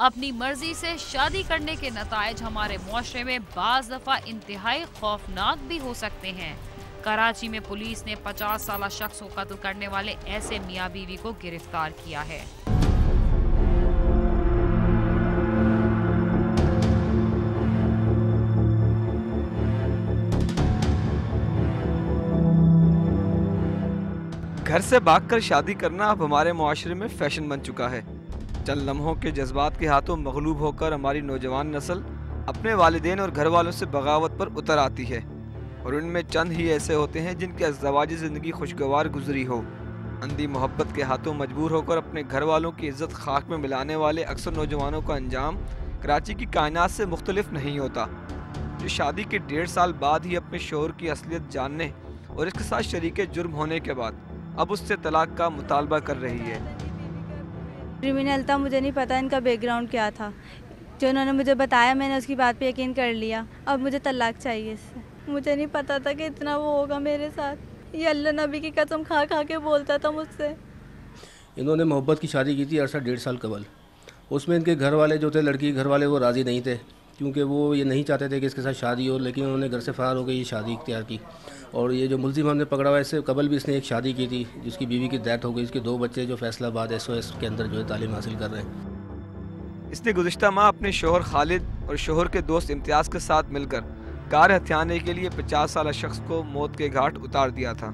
अपनी मर्जी से शादी करने के नताइज हमारे मुआशरे में बाज़ दफा इंतहाई खौफनाक भी हो सकते हैं। कराची में पुलिस ने 50 साला शख्स को कत्ल करने वाले ऐसे मियाँ बीवी को गिरफ्तार किया है। घर से भागकर शादी करना अब हमारे मुआशरे में फैशन बन चुका है। चंद लम्हों के जज्बात के हाथों मगलूब होकर हमारी नौजवान नस्ल अपने वालिदैन और घर वालों से बगावत पर उतर आती है, और उनमें चंद ही ऐसे होते हैं जिनकी अज़दवाजी ज़िंदगी खुशगवार गुजरी हो। अंधी मोहब्बत के हाथों मजबूर होकर अपने घर वालों की इज्जत खाक में मिलाने वाले अक्सर नौजवानों का अंजाम कराची की कायनात से मुख्तलिफ नहीं होता, जो शादी के 1.5 साल बाद ही अपने शोहर की असलियत जानने और इसके साथ शरीके जुर्म होने के बाद अब उससे तलाक का मुतालबा कर रही है। क्रिमिनल था, मुझे नहीं पता इनका बैकग्राउंड क्या था। जो उन्होंने मुझे बताया मैंने उसकी बात पे यकीन कर लिया। अब मुझे तलाक चाहिए इससे। मुझे नहीं पता था कि इतना वो होगा मेरे साथ। ये अल्लाह नबी की कसम खा खा के बोलता था मुझसे। इन्होंने मोहब्बत की शादी की थी अरसा 1.5 साल कबल। उसमें इनके घर वाले जो थे, लड़की के घर वाले, वो राज़ी नहीं थे, क्योंकि वो ये नहीं चाहते थे कि इसके साथ शादी हो। लेकिन उन्होंने घर से फरार हो गई ये शादी इख्तियार की। और ये जो मुलजिम हमने पकड़ा हुआ है, इससे कबल भी इसने एक शादी की थी जिसकी बीवी की डेथ हो गई। इसके 2 बच्चे जो फैसलाबाद SOS के अंदर जो है तालीम हासिल कर रहे हैं। इसने गुज़िश्ता माह अपने शोहर खालिद और शोहर के दोस्त इम्तियाज़ के साथ मिलकर कार हथियाने के लिए 50 साला शख्स को मौत के घाट उतार दिया था।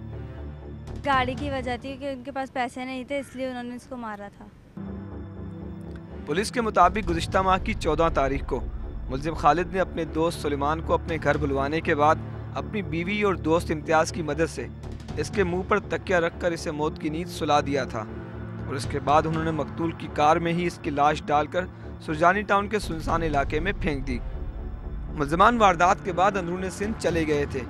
गाड़ी की वजह थी कि उनके पास पैसे नहीं थे, इसलिए उन्होंने इसको मारा था। पुलिस के मुताबिक गुज़िश्ता माह की 14 तारीख को मुलजिम खालिद ने अपने दोस्त सुलेमान को अपने घर बुलवाने के बाद अपनी बीवी और दोस्त इम्तियाज़ की मदद से इसके मुंह पर तकिया रखकर इसे मौत की नींद सुला दिया था, और इसके बाद उन्होंने मकतूल की कार में ही इसकी लाश डालकर सुरजानी टाउन के सुनसान इलाके में फेंक दी। मुलजिमान वारदात के बाद अंदरूनी सिंध चले गए थे।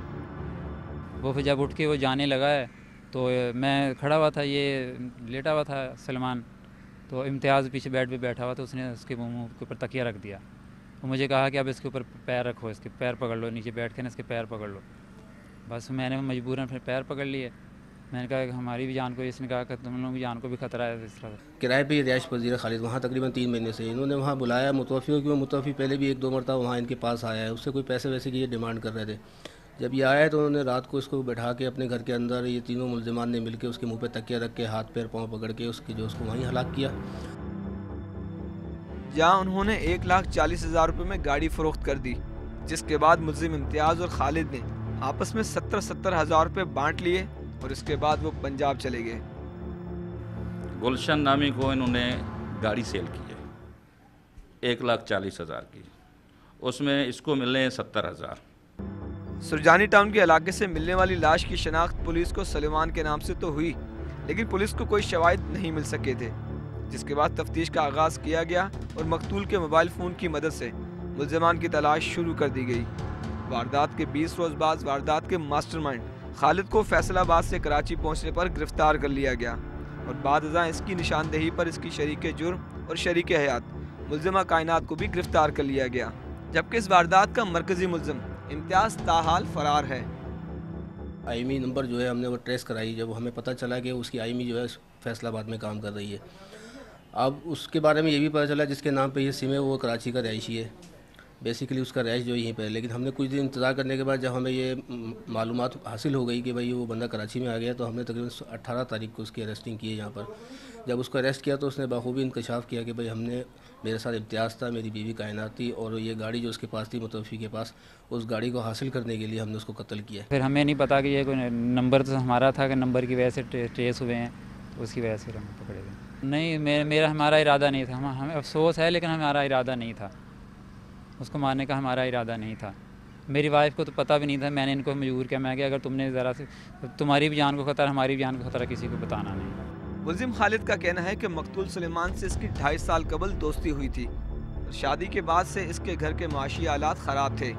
वो फिर जब उठ के वो जाने लगा है तो मैं खड़ा हुआ था, ये लेटा हुआ था सलमान, तो इम्तियाज़ पीछे बेड पे बैठा हुआ था। उसने उसके मुंह के ऊपर तकिया रख दिया। तो मुझे कहा कि अब इसके ऊपर पैर रखो, इसके पैर पकड़ लो, नीचे बैठ के ना इसके पैर पकड़ लो। बस मैंने मजबूरन फिर पैर पकड़ लिए। मैंने कहा कि हमारी भी जान को, इसने कहा कि तुम लोगों की जान को भी खतरा है। इस तरह किराए पे रिहाइश पजीर खालिद वहाँ तकरीबन 3 महीने से इन्होंने वहाँ बुलाया मुतवफ़ी को, क्योंकि मुतवफ़ी पहले भी 1-2 मरतबा वहाँ इनके पास आया है। उससे कोई पैसे वैसे की ये डिमांड कर रहे थे। जब ये आया तो उन्होंने रात को इसको बैठा के अपने घर के अंदर, ये तीनों मुलजिमान ने मिलकर उसके मुँह पर तकिया रख के हाथ पैर पाँव पकड़ के उसको वहीं हलाक किया। जहाँ उन्होंने 1,40,000 रुपये में गाड़ी फरोख्त कर दी, जिसके बाद मुलजिम इम्तियाज़ और खालिद ने आपस में 70-70 हज़ार रुपये बांट लिए और इसके बाद वो पंजाब चले गए। गुलशन नामी को इन्होंने गाड़ी सेल की है 1,40,000 की, उसमें इसको मिले हैं 70,000। सुरजानी टाउन के इलाके से मिलने वाली लाश की शनाख्त पुलिस को सलेमान के नाम से तो हुई, लेकिन पुलिस को कोई शवाहिद नहीं मिल सके थे, जिसके बाद तफ्तीश का आगाज़ किया गया और मकतूल के मोबाइल फ़ोन की मदद से मुलजिमान की तलाश शुरू कर दी गई। वारदात के 20 रोज़ बाद वारदात के मास्टरमाइंड खालिद को फैसलाबाद से कराची पहुंचने पर गिरफ्तार कर लिया गया, और बाद अज़ां इसकी निशानदेही पर इसकी शरीके जुर्म और शरीके हयात मुलजिमा कायनात को भी गिरफ्तार कर लिया गया, जबकि इस वारदात का मरकज़ी मुलजिम इम्तियाज़ ताहाल फ़रार है। IMEI नंबर जो है हमने वो ट्रेस कराई, जब हमें पता चला कि उसकी IMEI जो है फैसलाबाद में काम कर रही है। अब उसके बारे में ये भी पता चला जिसके नाम पे ये सिम है वो कराची का रहायशी है, बेसिकली उसका रहायश जो यहीं पे है। लेकिन हमने कुछ दिन इंतज़ार करने के बाद जब हमें ये मालूमात हासिल हो गई कि भाई वो बंदा कराची में आ गया, तो हमने तकरीबन 18 तारीख को उसकी अरेस्टिंग की है यहाँ पर। जब उसको अरेस्ट किया तो उसने बखूबी इंकशाफ किया कि भाई हमने, मेरे साथ इम्तियाज़ था, मेरी बीवी कायनात थी, और ये गाड़ी जो उसके पास थी मुतवफ़ी के पास, उस गाड़ी को हासिल करने के लिए हमने उसको कत्ल किया। फिर हमें नहीं पता कि ये कोई नंबर तो हमारा था कि नंबर की वजह से ट्रेस हुए हैं, तो उसकी वजह से हम पकड़े गए। नहीं, हमारा इरादा नहीं था। हमें अफसोस है, लेकिन हमारा इरादा नहीं था, उसको मारने का हमारा इरादा नहीं था। मेरी वाइफ को तो पता भी नहीं था। मैंने इनको मजबूर किया, मैं कि अगर तुमने ज़रा से, तुम्हारी भी जान को खतरा, हमारी भी जान को खतरा, किसी को बताना नहीं। मुलजिम खालिद का कहना है कि मकतूल सुलेमान से इसकी 2.5 साल कबल दोस्ती हुई थी, और शादी के बाद से इसके घर के माशी हालात ख़राब थे,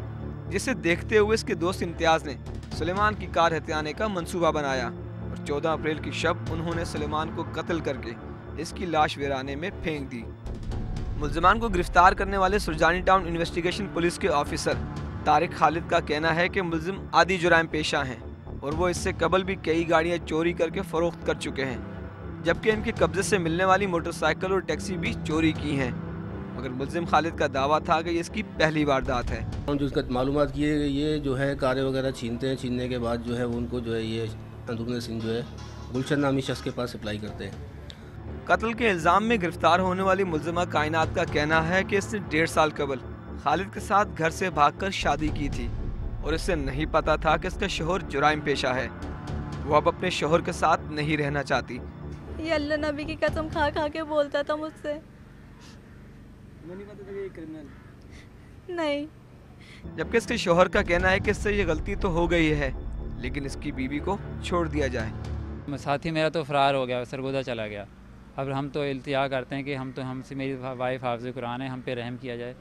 जिसे देखते हुए इसके दोस्त इम्तियाज़ ने सुलेमान की कार हथियाने का मंसूबा बनाया, और 14 अप्रैल की शब उन्होंने सुलेमान को कत्ल करके इसकी लाश वीराने में फेंक दी। मुलजिमान को गिरफ्तार करने वाले सुरजानी टाउन इन्वेस्टिगेशन पुलिस के ऑफिसर तारिक खालिद का कहना है कि मुलजिम आदि जुराइम पेशा हैं, और वो इससे कबल भी कई गाड़ियां चोरी करके फ़रोख्त कर चुके हैं, जबकि इनके कब्जे से मिलने वाली मोटरसाइकिल और टैक्सी भी चोरी की हैं। मगर मुल्जिम खालिद का दावा था कि ये इसकी पहली वारदात है। हम जो इसका मालूमात किए ये जो है कारें वगैरह छीनते हैं, छीनने के बाद जो है उनको जो है ये अंदरूनी सिंध जो है गुलशन नामी शख्स के पास सप्लाई करते हैं। कत्ल के इल्ज़ाम में गिरफ्तार होने वाली मुल्जिमा कायनात का कहना है कि इसने 1.5 साल कबल खालिद के साथ घर से भागकर शादी की थी और इसे नहीं पता था कि इसका शोहर जुराइम पेशा है। वो अब अपने शोहर के साथ नहीं रहना चाहती। ये अल्लाह नबी की कसम खा खा के बोलता था मुझसे। नहीं पता था कि ये क्रिमिनल नहीं। जबकि इसके शोहर का कहना है कि इससे ये गलती तो हो गई है लेकिन इसकी बीवी को छोड़ दिया जाए। साथी मेरा तो फ़रार हो गया, सरगोदा चला गया। अब हम तो इल्तिजा करते हैं कि हमसे मेरी वाइफ हाफ़िज़ कुरान है, हम पे रहम किया जाए।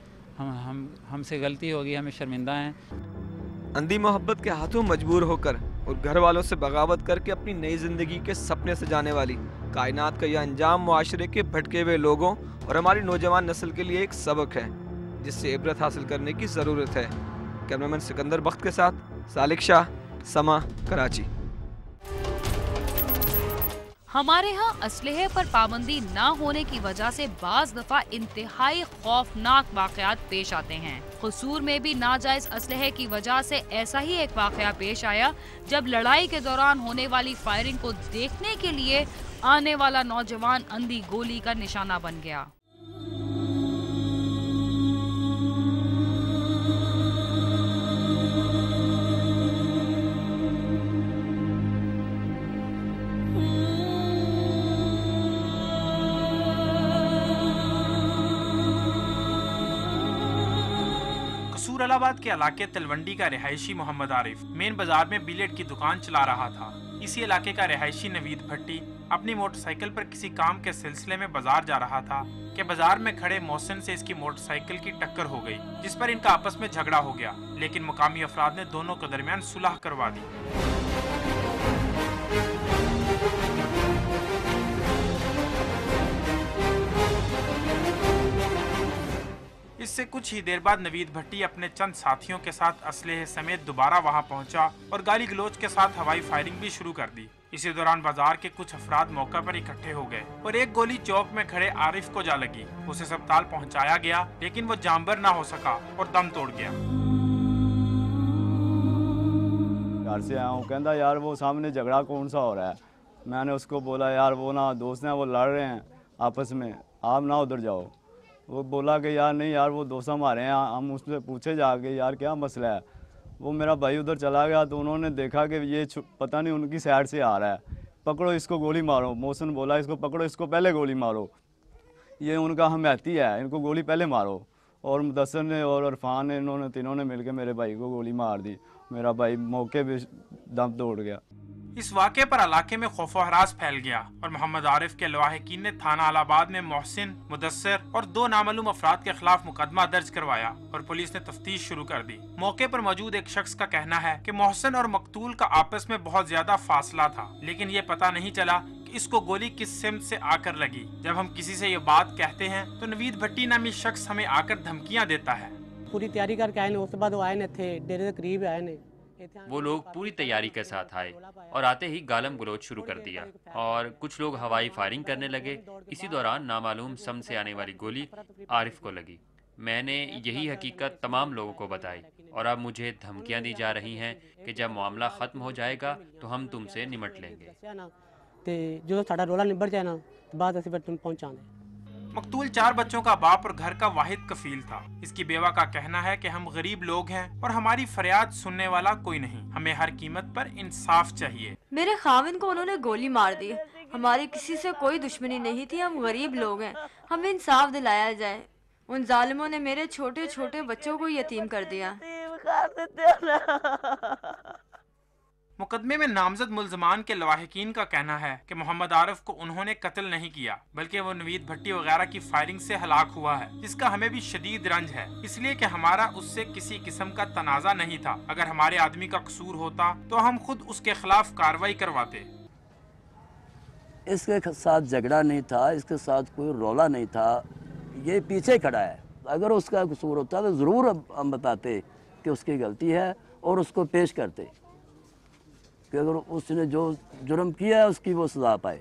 हमसे गलती होगी, हमें शर्मिंदा हैं। अंधी मोहब्बत के हाथों मजबूर होकर और घर वालों से बगावत करके अपनी नई ज़िंदगी के सपने सजाने वाली कायनात का यह अंजाम मुआशरे के भटके हुए लोगों और हमारी नौजवान नस्ल के लिए एक सबक है जिससे इबरत हासिल करने की ज़रूरत है। कैमरामैन सिकंदर बख्त के साथ सालिक शाह, समा, कराची। हमारे यहाँ असलहे पर पाबंदी न होने की वजह से बाज दफा इंतहाई खौफनाक वाकयात पेश आते हैं। कसूर में भी नाजायज असलहे की वजह से ऐसा ही एक वाकया पेश आया जब लड़ाई के दौरान होने वाली फायरिंग को देखने के लिए आने वाला नौजवान अंधी गोली का निशाना बन गया। इलाहाबाद के इलाके तलवंडी का रिहायशी मोहम्मद आरिफ मेन बाजार में बिलेट की दुकान चला रहा था। इसी इलाके का रिहायशी नवीद भट्टी अपनी मोटरसाइकिल पर किसी काम के सिलसिले में बाजार जा रहा था कि बाजार में खड़े मोहसिन से इसकी मोटरसाइकिल की टक्कर हो गई, जिस पर इनका आपस में झगड़ा हो गया। लेकिन मुकामी अफराद ने दोनों के दरमियान सुलह करवा दी। इससे कुछ ही देर बाद नवीद भट्टी अपने चंद साथियों के साथ असलहे समेत दोबारा वहां पहुंचा और गाली गलोच के साथ हवाई फायरिंग भी शुरू कर दी। इसी दौरान बाजार के कुछ अफराद मौका पर इकट्ठे हो गए और एक गोली चौक में खड़े आरिफ को जा लगी। उसे अस्पताल पहुंचाया गया लेकिन वो जानबर ना हो सका और दम तोड़ गया। घर से आया हूँ, कहता यार वो सामने झगड़ा कौन सा हो रहा है। मैंने उसको बोला यार वो ना दोस्त हैं, वो लड़ रहे हैं आपस में, आप ना उधर जाओ। वो बोला कि यार नहीं यार वो दोस्त हमारे हैं। हम उससे पूछे जाके यार क्या मसला है। वो मेरा भाई उधर चला गया तो उन्होंने देखा कि ये पता नहीं उनकी साइड से आ रहा है, पकड़ो इसको गोली मारो। मोहसिन बोला इसको पकड़ो, इसको पहले गोली मारो, ये उनका हमायती है, इनको गोली पहले मारो। और मुदस्सर ने और इरफान ने, इन्होंने तीनों ने मिलकर मेरे भाई को गोली मार दी। मेरा भाई मौके पे दम तोड़ गया। इस वाक़े पर इलाके में खौफो हरास फैल गया और मोहम्मद आरिफ के लवाहिकीन ने थाना इलाहाबाद में मोहसिन, मुदस्सर और 2 नामालूम अफराद के खिलाफ मुकदमा दर्ज करवाया और पुलिस ने तफ्तीश शुरू कर दी। मौके पर मौजूद एक शख्स का कहना है कि मोहसिन और मकतूल का आपस में बहुत ज्यादा फासला था, लेकिन ये पता नहीं चला कि इसको गोली किस सिमत से आकर लगी। जब हम किसी से ये बात कहते हैं तो नवीद भट्टी नामी शख्स हमें आकर धमकियाँ देता है। पूरी तैयारी करके आए, उसके बाद आए न थे डेरे के करीब आए ने। वो लोग पूरी तैयारी के साथ आए और आते ही गालम गलोच शुरू कर दिया और कुछ लोग हवाई फायरिंग करने लगे। इसी दौरान नामालूम सम से आने वाली गोली आरिफ को लगी। मैंने यही हकीकत तमाम लोगों को बताई और अब मुझे धमकियां दी जा रही हैं कि जब मामला ख़त्म हो जाएगा तो हम तुमसे निमट लेंगे। जो साडा रोला निबड़ जाए ना बाद असीं फिर तुम पहुंचा दें। मकतूल 4 बच्चों का बाप और घर का वाहिद कफील था। इसकी बेवा का कहना है कि हम गरीब लोग हैं और हमारी फरियाद सुनने वाला कोई नहीं, हमें हर कीमत पर इंसाफ चाहिए। मेरे खाविन को उन्होंने गोली मार दी। हमारी किसी से कोई दुश्मनी नहीं थी, हम गरीब लोग हैं, हमें इंसाफ दिलाया जाए। उन जालिमों ने मेरे छोटे छोटे बच्चों को यतीम कर दिया। मुकदमे में नामजद मुल्जमान के लवाहिकीन का कहना है कि मोहम्मद आरिफ को उन्होंने कत्ल नहीं किया, बल्कि वो नवीद भट्टी वगैरह की फायरिंग से हलाक हुआ है, जिसका हमें भी शदीद रंज है, इसलिए कि हमारा उससे किसी किस्म का तनाजा नहीं था। अगर हमारे आदमी का कसूर होता तो हम खुद उसके खिलाफ कार्रवाई करवाते। इसके साथ झगड़ा नहीं था, इसके साथ कोई रौला नहीं था, ये पीछे खड़ा है। अगर उसका कसूर होता तो ज़रूर हम बताते कि उसकी गलती है और उसको पेश करते कि अगर उसने जो जुर्म किया है उसकी वो सजा पाए।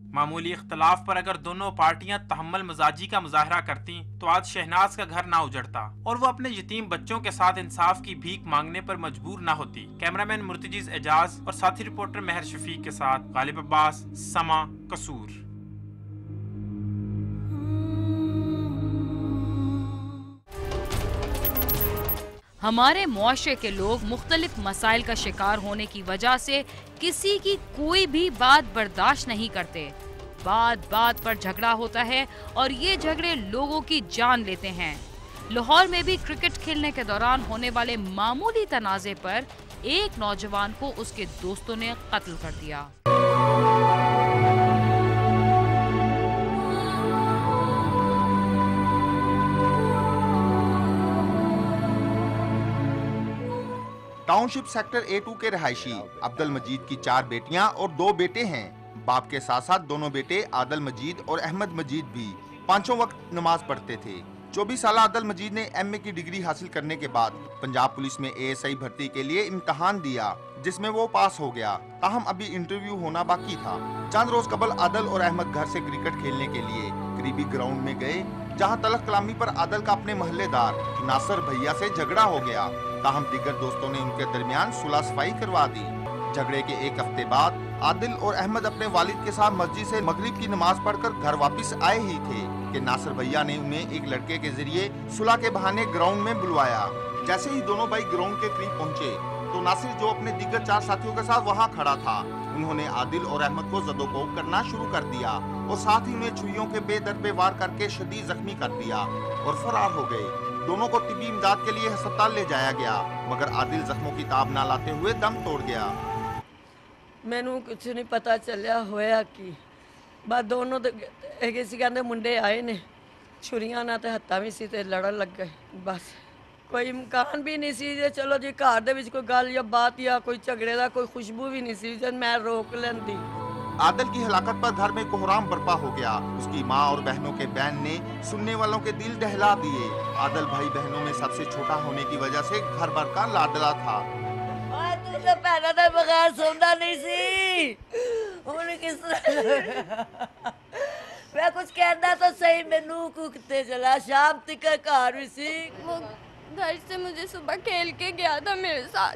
मामूली इख्तलाफ पर अगर दोनों पार्टियां तहम्मुल मजाजी का मुजाहरा करती तो आज शहनाज का घर ना उजड़ता और वो अपने यतीम बच्चों के साथ इंसाफ की भीख मांगने पर मजबूर ना होती। कैमरामैन मुर्तजीज एजाज और साथी रिपोर्टर महर शफीक के साथ गालिब अब्बास, समा, कसूर। हमारे मुआशरे के लोग मुख्तलिफ मसाइल का शिकार होने की वजह से किसी की कोई भी बात बर्दाश्त नहीं करते। बात बात पर झगड़ा होता है और ये झगड़े लोगों की जान लेते हैं। लाहौर में भी क्रिकेट खेलने के दौरान होने वाले मामूली तनाज़े पर एक नौजवान को उसके दोस्तों ने कत्ल कर दिया। टाउनशिप सेक्टर A2 के रहायशी अब्दुल मजीद की 4 बेटियां और 2 बेटे हैं। बाप के साथ साथ दोनों बेटे आदिल मजीद और अहमद मजीद भी 5 वक्त नमाज पढ़ते थे। 24 साल आदिल मजीद ने MA की डिग्री हासिल करने के बाद पंजाब पुलिस में ASI भर्ती के लिए इम्तहान दिया, जिसमें वो पास हो गया। ताहम अभी इंटरव्यू होना बाकी था। चंद रोज कबल आदिल और अहमद घर से क्रिकेट खेलने के लिए करीबी ग्राउंड में गए, जहां तलख कलामी पर आदिल का अपने मोहल्लेदार नासिर भैया से झगड़ा हो गया। ताहम दीगर दोस्तों ने उनके दरमियान सुलह सफाई करवा दी। झगड़े के 1 हफ्ते बाद आदिल और अहमद अपने वालिद के साथ मस्जिद से मगरिब की नमाज पढ़कर घर वापस आए ही थे कि नासिर भैया ने उन्हें एक लड़के के जरिए सुलह के बहाने ग्राउंड में बुलवाया। जैसे ही दोनों भाई ग्राउंड के करीब पहुंचे तो नासिर, जो अपने दीगर 4 साथियों के साथ वहां खड़ा था, उन्होंने आदिल और अहमद को जदोकोब करना शुरू कर दिया और साथ ही उन्हें छुरियों के बेदर पे वार करके शदीद जख्मी कर दिया और फरार हो गए। दोनों को तिब्बी इमदाद के लिए अस्पताल ले जाया गया, मगर आदिल जख्मों की ताब ना लाते हुए दम तोड़ गया। मैनू कुछ नहीं पता चलिया होया कि बस दोनों कहते मुंडे आए ने छुरियां ना ते हत्था भी सी ते लड़न लग गए। बस कोई इम्कान भी नहीं सी जे चलो जी घर दे विच कोई गल या बात या कोई झगड़े दा कोई खुशबू भी नहीं सी जब मैं रोक लेंदी। आदिल की हलाकत पर घर में कोहराम बर्पा हो गया। उसकी माँ और बहनों के बैन ने सुनने वालों के दिल दहला दिए। आदिल भाई बहनों में सबसे छोटा होने की वजह से घर भर का लाडला था। तू तो पहले तो बगैर सोंदा नहीं सी, उन्हें किस तरह मैं कुछ कहना तो सही, मैनू कुकते चला शाम तक घर भी सी। वो घर से मुझे सुबह खेल के गया था मेरे साथ,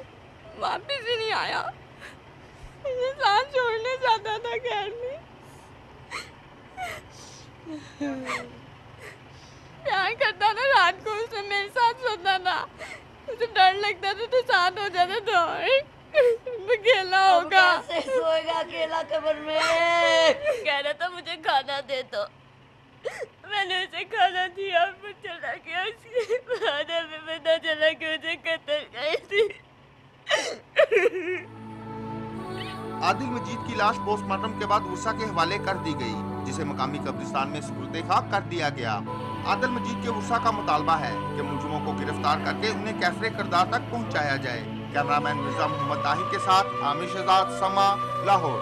वापिस ही नहीं आया। मुझे साथ छोड़ने जाता था घर में। प्यार करता था, रात को उसने मेरे साथ सोता था, मुझे डर लगता था तो साथ हो जाता था। अकेला होगा, सोएगा अकेला कब्र में। कह रहा था मुझे खाना दे दो, मैंने उसे खाना दिया, फिर चला गया। उसके बाद हमें पता चला कि उसे कत्ल गई थी। आदिल मजीद की लाश पोस्टमार्टम के बाद वर्षा के हवाले कर दी गई, जिसे मकामी कब्रिस्तान में सुपुर्द खाक कर दिया गया। आदिल मजीद के वर्षा का मुतालबा है कि मुलजिमों को गिरफ्तार करके उन्हें कैफरे किरदार तक पहुंचाया जाए। कैमरामैन मिर्जा मोहम्मद ताहिर के साथ आमिर शहजाद, समा, लाहौर।